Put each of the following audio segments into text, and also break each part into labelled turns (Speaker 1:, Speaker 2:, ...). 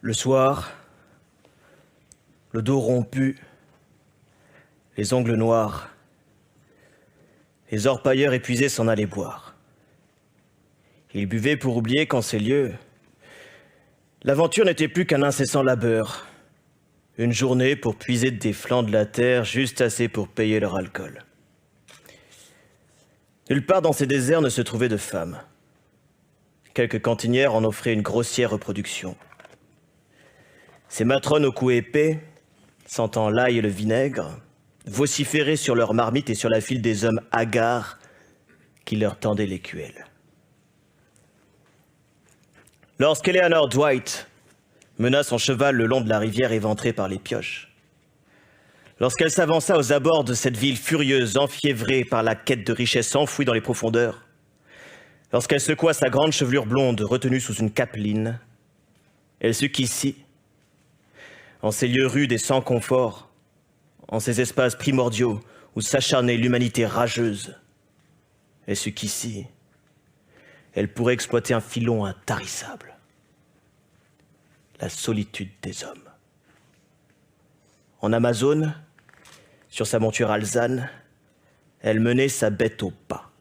Speaker 1: Le soir, le dos rompu, les ongles noirs, les orpailleurs épuisés s'en allaient boire. Ils buvaient pour oublier qu'en ces lieux, l'aventure n'était plus qu'un incessant labeur, une journée pour puiser des flancs de la terre juste assez pour payer leur alcool. Nulle part dans ces déserts ne se trouvait de femmes. Quelques cantinières en offraient une grossière reproduction. Ces matrones au cou épais, sentant l'ail et le vinaigre, vociféraient sur leurs marmites et sur la file des hommes hagards qui leur tendaient l'écuelle. Lorsqu'Eleanor Dwight mena son cheval le long de la rivière éventrée par les pioches, lorsqu'elle s'avança aux abords de cette ville furieuse, enfiévrée par la quête de richesses enfouies dans les profondeurs, lorsqu'elle secoua sa grande chevelure blonde retenue sous une capeline, elle sut qu'ici, en ces lieux rudes et sans confort, en ces espaces primordiaux où s'acharnait l'humanité rageuse, elle sut qu'ici, elle pourrait exploiter un filon intarissable, la solitude des hommes. En Amazone, sur sa monture alezane, elle menait sa bête au pas.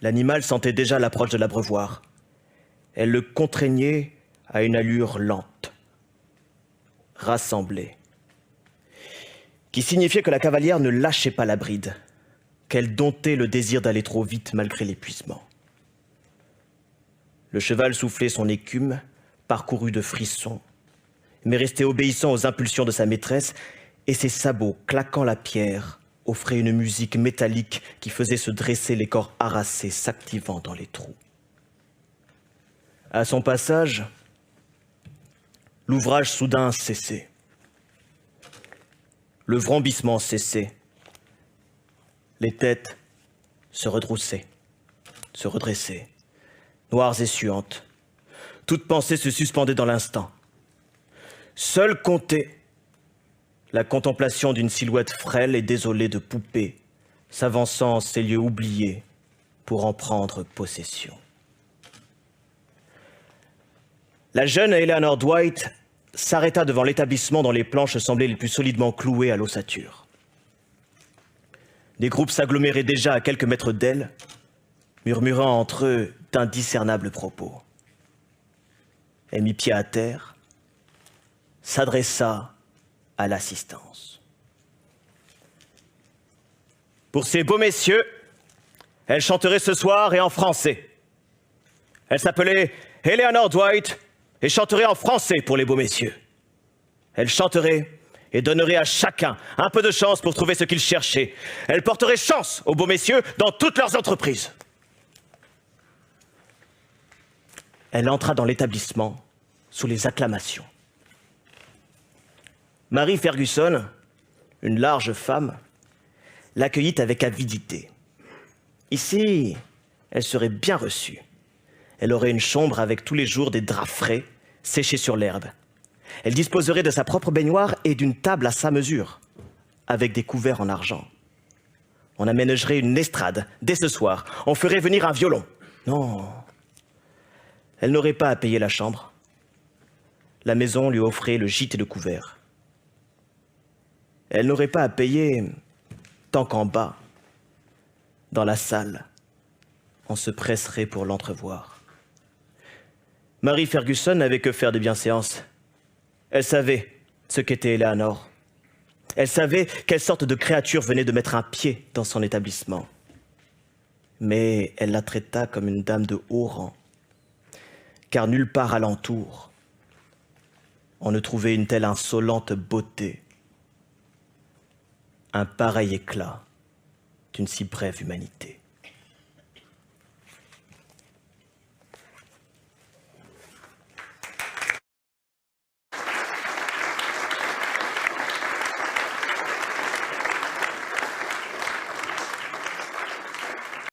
Speaker 1: L'animal sentait déjà l'approche de l'abreuvoir. Elle le contraignait à une allure lente, rassemblée, qui signifiait que la cavalière ne lâchait pas la bride, qu'elle domptait le désir d'aller trop vite malgré l'épuisement. Le cheval soufflait son écume, parcouru de frissons, mais restait obéissant aux impulsions de sa maîtresse, et ses sabots, claquant la pierre, offraient une musique métallique qui faisait se dresser les corps harassés s'activant dans les trous. À son passage, l'ouvrage soudain cessait. Le vrombissement cessait. Les têtes se retroussaient, se redressaient, noires et suantes. Toute pensée se suspendait dans l'instant. Seule comptait la contemplation d'une silhouette frêle et désolée de poupée, s'avançant en ces lieux oubliés pour en prendre possession. La jeune Eleanor Dwight s'arrêta devant l'établissement dont les planches semblaient les plus solidement clouées à l'ossature. Des groupes s'aggloméraient déjà à quelques mètres d'elle, murmurant entre eux d'indiscernables propos. Elle mit pied à terre, s'adressa à l'assistance. Pour ces beaux messieurs, elle chanterait ce soir et en français. Elle s'appelait Eleanor Dwight et chanterait en français pour les beaux messieurs. Elle chanterait et donnerait à chacun un peu de chance pour trouver ce qu'il cherchait. Elle porterait chance aux beaux messieurs dans toutes leurs entreprises. Elle entra dans l'établissement sous les acclamations. Mary Ferguson, une large femme, l'accueillit avec avidité. Ici, elle serait bien reçue. Elle aurait une chambre avec tous les jours des draps frais, séchés sur l'herbe. Elle disposerait de sa propre baignoire et d'une table à sa mesure, avec des couverts en argent. On aménagerait une estrade dès ce soir. On ferait venir un violon. Non, elle n'aurait pas à payer la chambre. La maison lui offrait le gîte et le couvert. Elle n'aurait pas à payer tant qu'en bas, dans la salle, on se presserait pour l'entrevoir. Mary Ferguson n'avait que faire de bienséance. Elle savait ce qu'était Eleanor. Elle savait quelle sorte de créature venait de mettre un pied dans son établissement. Mais elle la traita comme une dame de haut rang, car nulle part alentour, on ne trouvait une telle insolente beauté, un pareil éclat d'une si brève humanité.